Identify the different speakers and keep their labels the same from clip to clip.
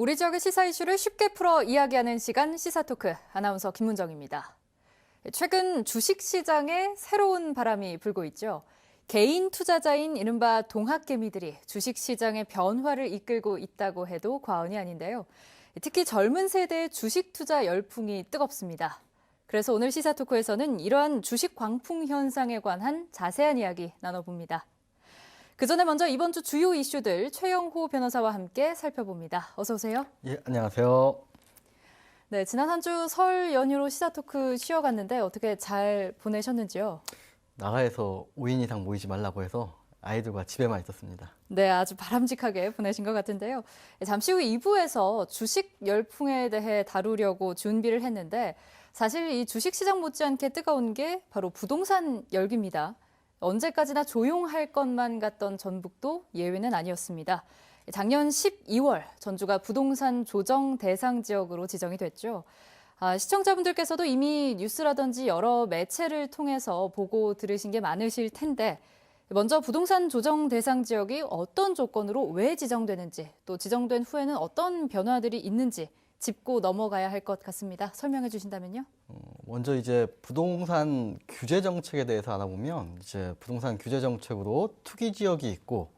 Speaker 1: 우리 지역의 시사 이슈를 쉽게 풀어 이야기하는 시간 시사토크, 아나운서 김문정입니다. 최근 주식시장에 새로운 바람이 불고 있죠. 개인 투자자인 이른바 동학개미들이 주식시장의 변화를 이끌고 있다고 해도 과언이 아닌데요. 특히 젊은 세대의 주식 투자 열풍이 뜨겁습니다. 그래서 오늘 시사토크에서는 이러한 주식 광풍 현상에 관한 자세한 이야기 나눠봅니다. 그 전에 먼저 이번 주 주요 이슈들 최영호 변호사와 함께 살펴봅니다. 어서 오세요.
Speaker 2: 예, 안녕하세요.
Speaker 1: 네, 지난 한 주 설 연휴로 시사토크 쉬어갔는데 어떻게 잘 보내셨는지요?
Speaker 2: 나라에서 5인 이상 모이지 말라고 해서 아이들과 집에만 있었습니다.
Speaker 1: 네, 아주 바람직하게 보내신 것 같은데요. 잠시 후 2부에서 주식 열풍에 대해 다루려고 준비를 했는데 사실 이 주식시장 못지않게 뜨거운 게 바로 부동산 열기입니다. 언제까지나 조용할 것만 같던 전북도 예외는 아니었습니다. 작년 12월 전주가 부동산 조정 대상 지역으로 지정이 됐죠. 시청자분들께서도 이미 뉴스라든지 여러 매체를 통해서 보고 들으신 게 많으실 텐데 먼저 부동산 조정 대상 지역이 어떤 조건으로 왜 지정되는지 또 지정된 후에는 어떤 변화들이 있는지 짚고 넘어가야 할 것 같습니다. 설명해 주신다면요.
Speaker 2: 먼저 이제 부동산 규제 정책에 대해서 알아보면 이제 부동산 규제 정책으로 투기 지역이 있고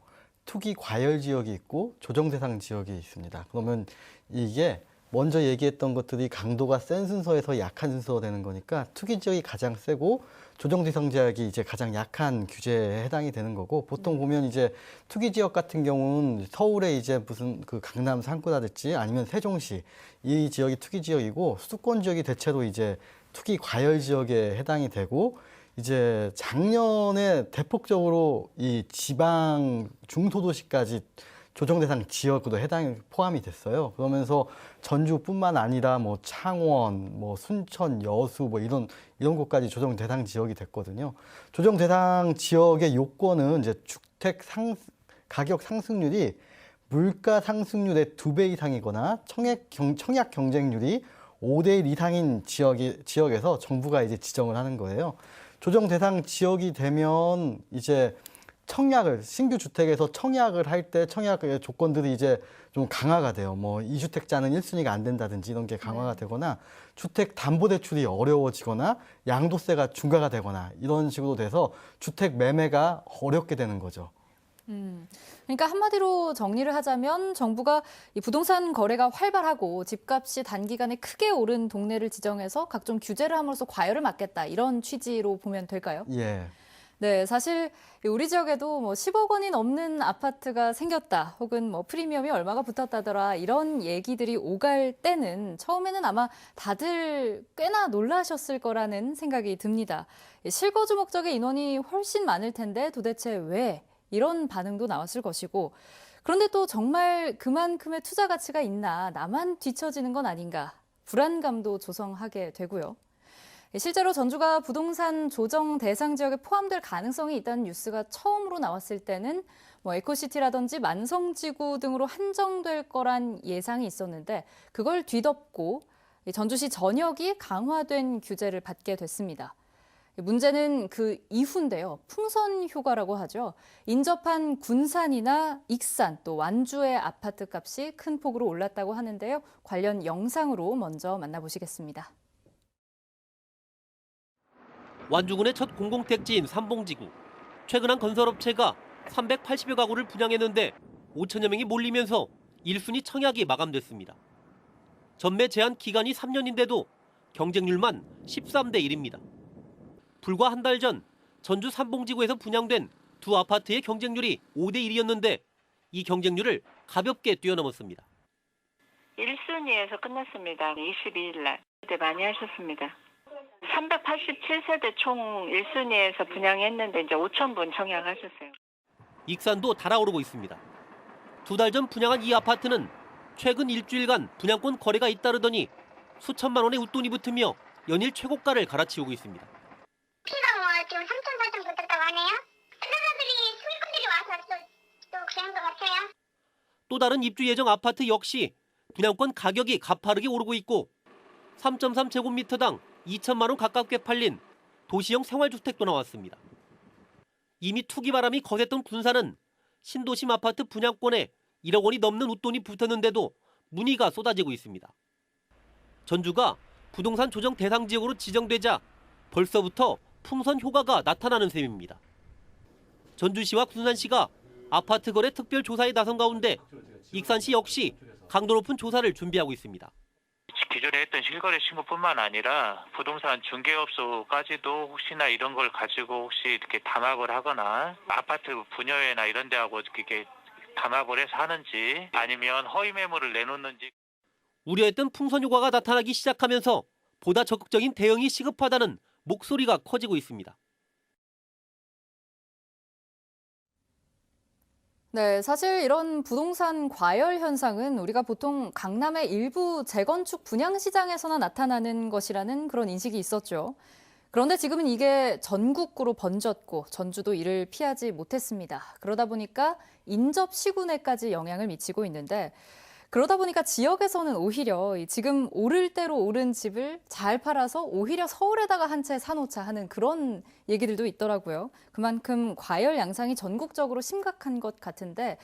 Speaker 2: 투기 과열 지역이 있고 조정 대상 지역이 있습니다. 그러면 이게 먼저 얘기했던 것들이 강도가 센 순서에서 약한 순서가 되는 거니까 투기 지역이 가장 세고 조정 대상 지역이 이제 가장 약한 규제에 해당이 되는 거고 보통 보면 이제 투기 지역 같은 경우는 서울에 이제 무슨 그 강남 상구라든지 아니면 세종시 이 지역이 투기 지역이고 수도권 지역이 대체로 이제 투기 과열 지역에 해당이 되고 이제 작년에 대폭적으로 이 지방 중소도시까지 조정 대상 지역으로 포함이 됐어요. 그러면서 전주뿐만 아니라 뭐 창원, 뭐 순천, 여수 뭐 이런 곳까지 조정 대상 지역이 됐거든요. 조정 대상 지역의 요건은 이제 가격 상승률이 물가 상승률의 2배 이상이거나 청약 경쟁률이 5대 1 이상인 지역에서 정부가 이제 지정을 하는 거예요. 조정 대상 지역이 되면 이제 신규 주택에서 청약을 할 때 청약의 조건들이 이제 좀 강화가 돼요. 뭐 2주택자는 1순위가 안 된다든지 이런 게 강화가 되거나 주택 담보 대출이 어려워지거나 양도세가 중과가 되거나 이런 식으로 돼서 주택 매매가 어렵게 되는 거죠.
Speaker 1: 그러니까 한마디로 정리를 하자면 정부가 이 부동산 거래가 활발하고 집값이 단기간에 크게 오른 동네를 지정해서 각종 규제를 함으로써 과열을 막겠다 이런 취지로 보면 될까요?
Speaker 2: 예.
Speaker 1: 네, 사실 우리 지역에도 뭐 10억 원이 넘는 아파트가 생겼다, 혹은 뭐 프리미엄이 얼마가 붙었다더라 이런 얘기들이 오갈 때는 처음에는 아마 다들 꽤나 놀라셨을 거라는 생각이 듭니다. 실거주 목적의 인원이 훨씬 많을 텐데 도대체 왜 이런 반응도 나왔을 것이고 그런데 또 정말 그만큼의 투자 가치가 있나 나만 뒤처지는 건 아닌가 불안감도 조성하게 되고요. 실제로 전주가 부동산 조정 대상 지역에 포함될 가능성이 있다는 뉴스가 처음으로 나왔을 때는 뭐 에코시티라든지 만성지구 등으로 한정될 거란 예상이 있었는데 그걸 뒤덮고 전주시 전역이 강화된 규제를 받게 됐습니다. 문제는 그 이후인데요. 풍선 효과라고 하죠. 인접한 군산이나 익산 또 완주의 아파트 값이 큰 폭으로 올랐다고 하는데요. 관련 영상으로 먼저 만나보시겠습니다.
Speaker 3: 완주군의 첫 공공택지인 삼봉지구. 최근 한 건설업체가 380여 가구를 분양했는데 5천여 명이 몰리면서 1순위 청약이 마감됐습니다. 전매 제한 기간이 3년인데도 경쟁률만 13대 1입니다. 불과 한 달 전 전주 삼봉지구에서 분양된 두 아파트의 경쟁률이 5대 1이었는데 이 경쟁률을 가볍게 뛰어넘었습니다.
Speaker 4: 1순위에서 끝났습니다. 22일 날. 그때 많이 하셨습니다. 387세대 총 1순위에서 분양했는데 이제 5,000분 청약하셨어요.
Speaker 3: 익산도 달아오르고 있습니다. 2달 전 분양한 이 아파트는 최근 일주일간 분양권 거래가 잇따르더니 수천만 원의 웃돈이 붙으며 연일 최고가를 갈아치우고 있습니다.
Speaker 5: 키가 뭐 지금 3,000, 4,000 붙었다고 하네요. 투자자들이 수익금들이 와서 또 그런 것 같아요.
Speaker 3: 또 다른 입주 예정 아파트 역시 분양권 가격이 가파르게 오르고 있고 3.3제곱미터당 2천만 원 가깝게 팔린 도시형 생활주택도 나왔습니다. 이미 투기 바람이 거셌던 군산은 신도심 아파트 분양권에 1억 원이 넘는 웃돈이 붙었는데도 문의가 쏟아지고 있습니다. 전주가 부동산 조정 대상 지역으로 지정되자 벌써부터 풍선 효과가 나타나는 셈입니다. 전주시와 군산시가 아파트 거래 특별 조사에 나선 가운데 익산시 역시 강도 높은 조사를 준비하고 있습니다.
Speaker 6: 기존에 했던 실거래 신고뿐만 아니라 부동산 중개업소까지도 혹시나 이런 걸 가지고 혹시 이렇게 담합을 하거나 아파트 분여회나 이런 데하고 이렇게 담합을 해서 하는지 아니면 허위 매물을 내놓는지.
Speaker 3: 우려했던 풍선 효과가 나타나기 시작하면서 보다 적극적인 대응이 시급하다는 목소리가 커지고 있습니다.
Speaker 1: 네, 사실 이런 부동산 과열 현상은 우리가 보통 강남의 일부 재건축 분양 시장에서나 나타나는 것이라는 그런 인식이 있었죠. 그런데 지금은 이게 전국구로 번졌고 전주도 이를 피하지 못했습니다. 그러다 보니까 인접 시군에까지 영향을 미치고 있는데 그러다 보니까 지역에서는 오히려 지금 오를 대로 오른 집을 잘 팔아서 오히려 서울에다가 한 채 사놓자 하는 그런 얘기들도 있더라고요. 그만큼 과열 양상이 전국적으로 심각한 것 같은데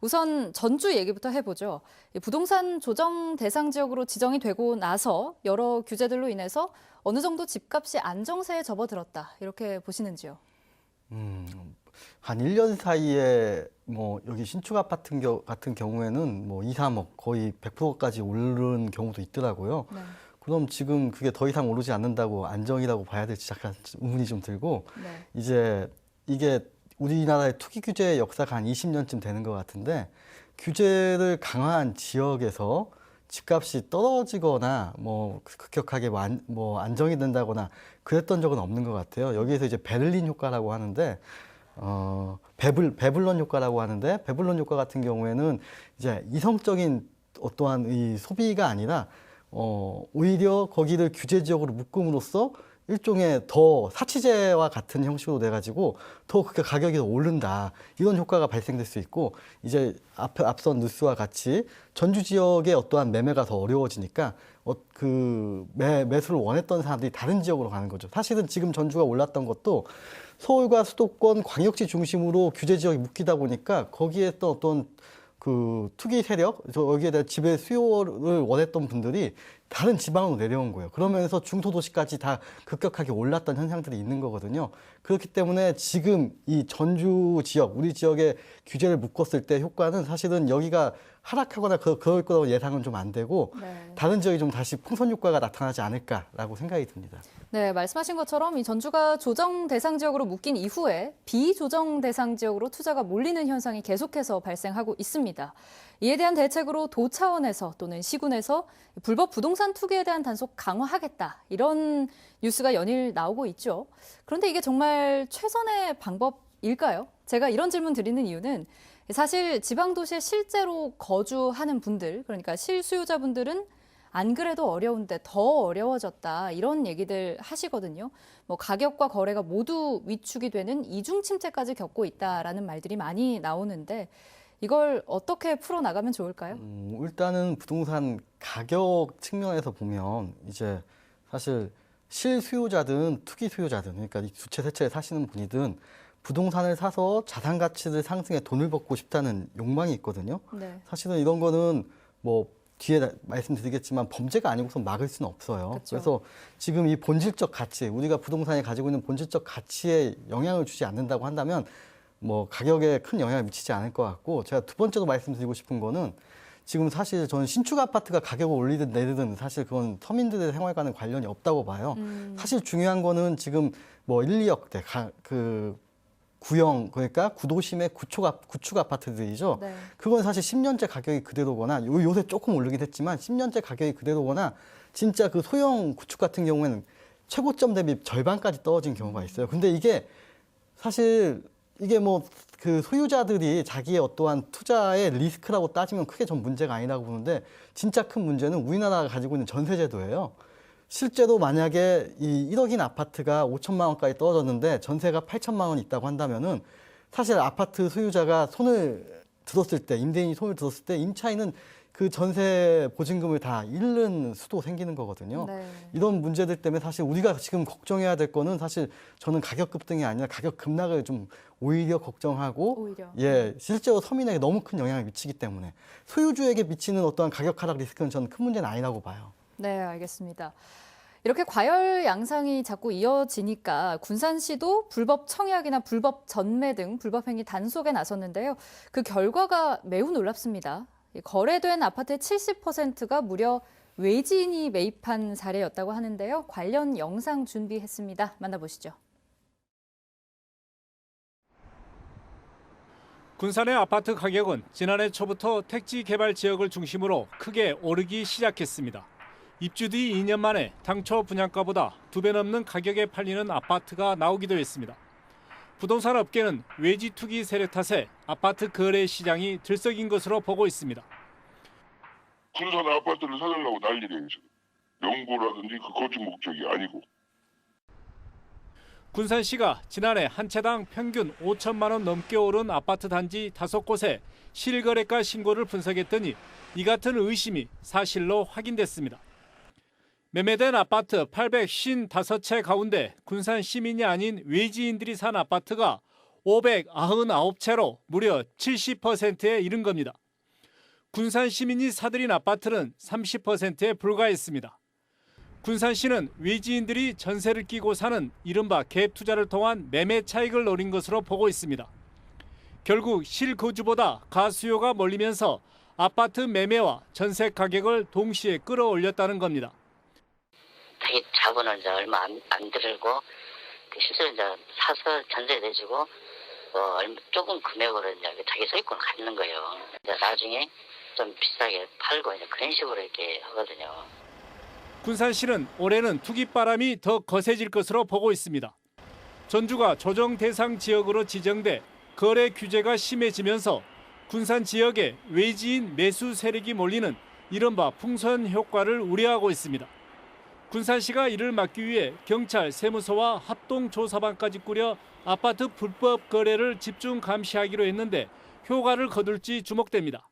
Speaker 1: 우선 전주 얘기부터 해보죠. 부동산 조정 대상 지역으로 지정이 되고 나서 여러 규제들로 인해서 어느 정도 집값이 안정세에 접어들었다. 이렇게 보시는지요?
Speaker 2: 한 1년 사이에 뭐 여기 신축 아파트 같은 경우에는 뭐 2, 3억 거의 100%까지 오른 경우도 있더라고요.
Speaker 1: 네.
Speaker 2: 그럼 지금 그게 더 이상 오르지 않는다고 안정이라고 봐야 될지 약간 의문이 좀 들고
Speaker 1: 네.
Speaker 2: 이제 이게 우리나라의 투기 규제 역사가 한 20년쯤 되는 것 같은데 규제를 강화한 지역에서 집값이 떨어지거나 뭐 급격하게 뭐 안정이 된다거나 그랬던 적은 없는 것 같아요. 여기에서 이제 베를린 효과라고 하는데 배블런 효과라고 하는데 배블런 효과 같은 경우에는 이제 이성적인 어떠한 이 소비가 아니라 오히려 거기를 규제 지역으로 묶음으로써 일종의 더 사치제와 같은 형식으로 돼가지고 더 그게 가격이 오른다 이런 효과가 발생될 수 있고 이제 앞선 뉴스와 같이 전주 지역의 어떠한 매매가 더 어려워지니까 매수를 원했던 사람들이 다른 지역으로 가는 거죠. 사실은 지금 전주가 올랐던 것도 서울과 수도권 광역시 중심으로 규제 지역이 묶이다 보니까 거기에 또 어떤 그 투기 세력, 여기에 대한 집의 수요를 원했던 분들이 다른 지방으로 내려온 거예요. 그러면서 중소도시까지 다 급격하게 올랐던 현상들이 있는 거거든요. 그렇기 때문에 지금 이 전주 지역, 우리 지역의 규제를 묶었을 때 효과는 사실은 여기가 하락하거나 그럴 거라고 예상은 좀 안 되고
Speaker 1: 네.
Speaker 2: 다른 지역이 좀 다시 풍선 효과가 나타나지 않을까라고 생각이 듭니다.
Speaker 1: 네, 말씀하신 것처럼 이 전주가 조정 대상 지역으로 묶인 이후에 비조정 대상 지역으로 투자가 몰리는 현상이 계속해서 발생하고 있습니다. 이에 대한 대책으로 도 차원에서 또는 시군에서 불법 부동산 투기에 대한 단속 강화하겠다. 이런 뉴스가 연일 나오고 있죠. 그런데 이게 정말 최선의 방법일까요? 제가 이런 질문 드리는 이유는 사실 지방도시에 실제로 거주하는 분들, 그러니까 실수요자분들은 안 그래도 어려운데 더 어려워졌다 이런 얘기들 하시거든요. 뭐 가격과 거래가 모두 위축이 되는 이중 침체까지 겪고 있다라는 말들이 많이 나오는데 이걸 어떻게 풀어나가면 좋을까요?
Speaker 2: 일단은 부동산 가격 측면에서 보면 이제 사실 실수요자든 투기 수요자든 그러니까 이 두 채, 세 채 사시는 분이든 부동산을 사서 자산 가치를 상승해 돈을 벌고 싶다는 욕망이 있거든요.
Speaker 1: 네.
Speaker 2: 사실은 이런 거는 뭐 뒤에 말씀드리겠지만 범죄가 아니고선 막을 수는 없어요.
Speaker 1: 그렇죠.
Speaker 2: 그래서 지금 이 본질적 가치, 우리가 부동산이 가지고 있는 본질적 가치에 영향을 주지 않는다고 한다면 뭐 가격에 큰 영향을 미치지 않을 것 같고 제가 두 번째로 말씀드리고 싶은 거는 지금 사실 저는 신축 아파트가 가격을 올리든 내리든 사실 그건 서민들의 생활과는 관련이 없다고 봐요. 사실 중요한 거는 지금 뭐 1, 2억대 구형 그러니까 구도심의 구축 아파트들이죠.
Speaker 1: 네.
Speaker 2: 그건 사실 10년째 가격이 그대로거나 요새 조금 오르긴 했지만 10년째 가격이 그대로거나 진짜 그 소형 구축 같은 경우에는 최고점 대비 절반까지 떨어진 경우가 있어요. 근데 이게 사실 이게 뭐 그 소유자들이 자기의 어떠한 투자의 리스크라고 따지면 크게 전 문제가 아니라고 보는데 진짜 큰 문제는 우리나라가 가지고 있는 전세제도예요. 실제로 만약에 이 1억인 아파트가 5천만 원까지 떨어졌는데 전세가 8천만 원이 있다고 한다면은 사실 아파트 소유자가 손을 들었을 때 임대인이 손을 들었을 때 임차인은 그 전세 보증금을 다 잃는 수도 생기는 거거든요.
Speaker 1: 네.
Speaker 2: 이런 문제들 때문에 사실 우리가 지금 걱정해야 될 거는 사실 저는 가격 급등이 아니라 가격 급락을 좀 오히려 걱정하고
Speaker 1: 오히려.
Speaker 2: 실제로 서민에게 너무 큰 영향을 미치기 때문에 소유주에게 미치는 어떠한 가격 하락 리스크는 저는 큰 문제는 아니라고 봐요.
Speaker 1: 네, 알겠습니다. 이렇게 과열 양상이 자꾸 이어지니까 군산시도 불법 청약이나 불법 전매 등 불법 행위 단속에 나섰는데요. 그 결과가 매우 놀랍습니다. 거래된 아파트의 70%가 무려 외지인이 매입한 사례였다고 하는데요. 관련 영상 준비했습니다. 만나보시죠.
Speaker 7: 군산의 아파트 가격은 지난해 초부터 택지 개발 지역을 중심으로 크게 오르기 시작했습니다. 입주 뒤 2년 만에 당초 분양가보다 2배 넘는 가격에 팔리는 아파트가 나오기도 했습니다. 부동산 업계는 외지 투기 세력 탓에 아파트 거래 시장이 들썩인 것으로 보고 있습니다.
Speaker 8: 군산 아파트를 사달라고 난리래요. 명부라든지 그 거주 목적이 아니고.
Speaker 7: 군산시가 지난해 한 채당 평균 5천만 원 넘게 오른 아파트 단지 5곳에 실거래가 신고를 분석했더니 이 같은 의심이 사실로 확인됐습니다. 매매된 아파트 855채 가운데 군산 시민이 아닌 외지인들이 산 아파트가 599채로 무려 70%에 이른 겁니다. 군산 시민이 사들인 아파트는 30%에 불과했습니다. 군산시는 외지인들이 전세를 끼고 사는 이른바 갭 투자를 통한 매매 차익을 노린 것으로 보고 있습니다. 결국 실거주보다 가수요가 몰리면서 아파트 매매와 전세 가격을 동시에 끌어올렸다는 겁니다.
Speaker 9: 자기 자본은 이제 얼마 안 들고 실제로 이제 사서 전세 내주고 조금 금액으로 이제 자기 소유권을 갖는 거예요. 이제 나중에 좀 비싸게 팔고 이제 그런 식으로 이렇게 하거든요.
Speaker 7: 군산시는 올해는 투기바람이 더 거세질 것으로 보고 있습니다. 전주가 조정 대상 지역으로 지정돼 거래 규제가 심해지면서 군산 지역에 외지인 매수 세력이 몰리는 이른바 풍선 효과를 우려하고 있습니다. 군산시가 이를 막기 위해 경찰, 세무서와 합동조사반까지 꾸려 아파트 불법 거래를 집중 감시하기로 했는데 효과를 거둘지 주목됩니다.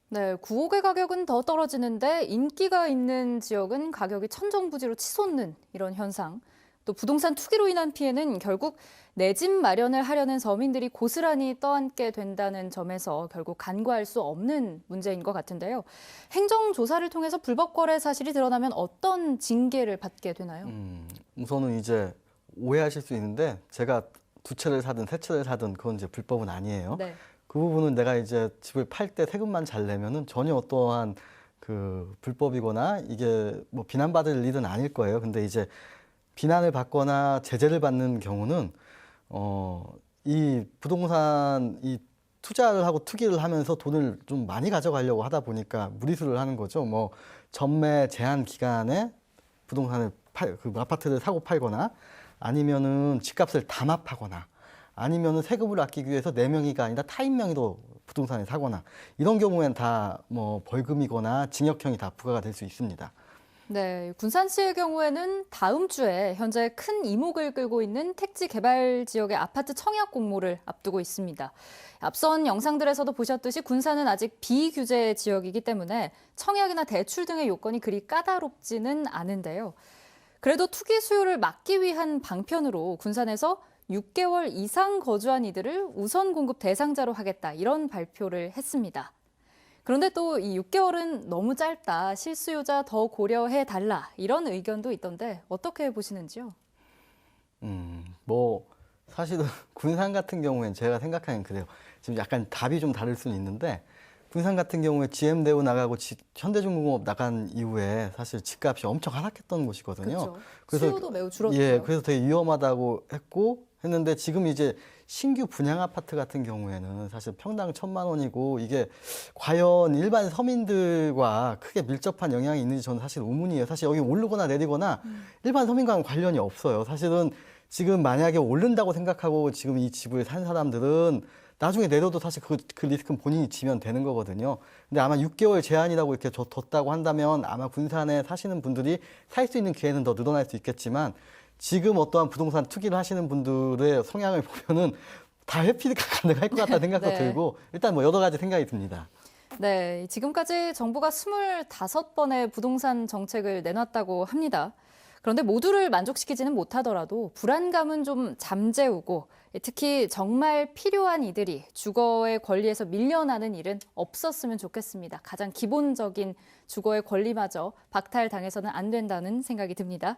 Speaker 1: 네, 구옥의 가격은 더 떨어지는데 인기가 있는 지역은 가격이 천정부지로 치솟는 이런 현상. 또 부동산 투기로 인한 피해는 결국 내 집 마련을 하려는 서민들이 고스란히 떠안게 된다는 점에서 결국 간과할 수 없는 문제인 것 같은데요. 행정조사를 통해서 불법 거래 사실이 드러나면 어떤 징계를 받게 되나요?
Speaker 2: 우선은 이제 오해하실 수 있는데 제가 2채를 사든 3채를 사든 그건 이제 불법은 아니에요.
Speaker 1: 네.
Speaker 2: 그 부분은 내가 이제 집을 팔 때 세금만 잘 내면은 전혀 어떠한 그 불법이거나 이게 뭐 비난받을 일은 아닐 거예요. 근데 이제 비난을 받거나 제재를 받는 경우는 이 부동산 이 투자를 하고 투기를 하면서 돈을 좀 많이 가져가려고 하다 보니까 무리수를 하는 거죠. 뭐 전매 제한 기간에 부동산을 그 아파트를 사고 팔거나 아니면은 집값을 담합하거나 아니면은 세금을 아끼기 위해서 내 명의가 아니라 타인 명의로 부동산을 사거나 이런 경우에는 다 뭐 벌금이거나 징역형이 다 부과가 될 수 있습니다.
Speaker 1: 네, 군산시의 경우에는 다음 주에 현재 큰 이목을 끌고 있는 택지 개발 지역의 아파트 청약 공모를 앞두고 있습니다. 앞선 영상들에서도 보셨듯이 군산은 아직 비규제 지역이기 때문에 청약이나 대출 등의 요건이 그리 까다롭지는 않은데요. 그래도 투기 수요를 막기 위한 방편으로 군산에서 6개월 이상 거주한 이들을 우선 공급 대상자로 하겠다 이런 발표를 했습니다. 그런데 또 이 6개월은 너무 짧다, 실수요자 더 고려해 달라 이런 의견도 있던데 어떻게 보시는지요?
Speaker 2: 뭐 사실은 군산 같은 경우에는 제가 생각하는 그래요. 지금 약간 답이 좀 다를 수는 있는데 군산 같은 경우에 GM대우 나가고 현대중공업 나간 이후에 사실 집값이 엄청 하락했던 곳이거든요.
Speaker 1: 그렇죠.
Speaker 2: 그래서
Speaker 1: 수요도 매우 줄었죠.
Speaker 2: 예, 그래서 되게 위험하다고 했는데 지금 이제 신규 분양 아파트 같은 경우에는 사실 평당 1,000만 원이고 이게 과연 일반 서민들과 크게 밀접한 영향이 있는지 저는 사실 의문이에요. 사실 여기 오르거나 내리거나 일반 서민과는 관련이 없어요. 사실은 지금 만약에 오른다고 생각하고 지금 이 집을 산 사람들은 나중에 내려도 사실 그 리스크는 본인이 지면 되는 거거든요. 근데 아마 6개월 제한이라고 이렇게 뒀다고 한다면 아마 군산에 사시는 분들이 살 수 있는 기회는 더 늘어날 수 있겠지만 지금 어떠한 부동산 투기를 하시는 분들의 성향을 보면은 다 회피가 가능할 것 같다는 생각도
Speaker 1: 네.
Speaker 2: 들고 일단 뭐 여러 가지 생각이 듭니다.
Speaker 1: 네, 지금까지 정부가 25번의 부동산 정책을 내놨다고 합니다. 그런데 모두를 만족시키지는 못하더라도 불안감은 좀 잠재우고 특히 정말 필요한 이들이 주거의 권리에서 밀려나는 일은 없었으면 좋겠습니다. 가장 기본적인 주거의 권리마저 박탈당해서는 안 된다는 생각이 듭니다.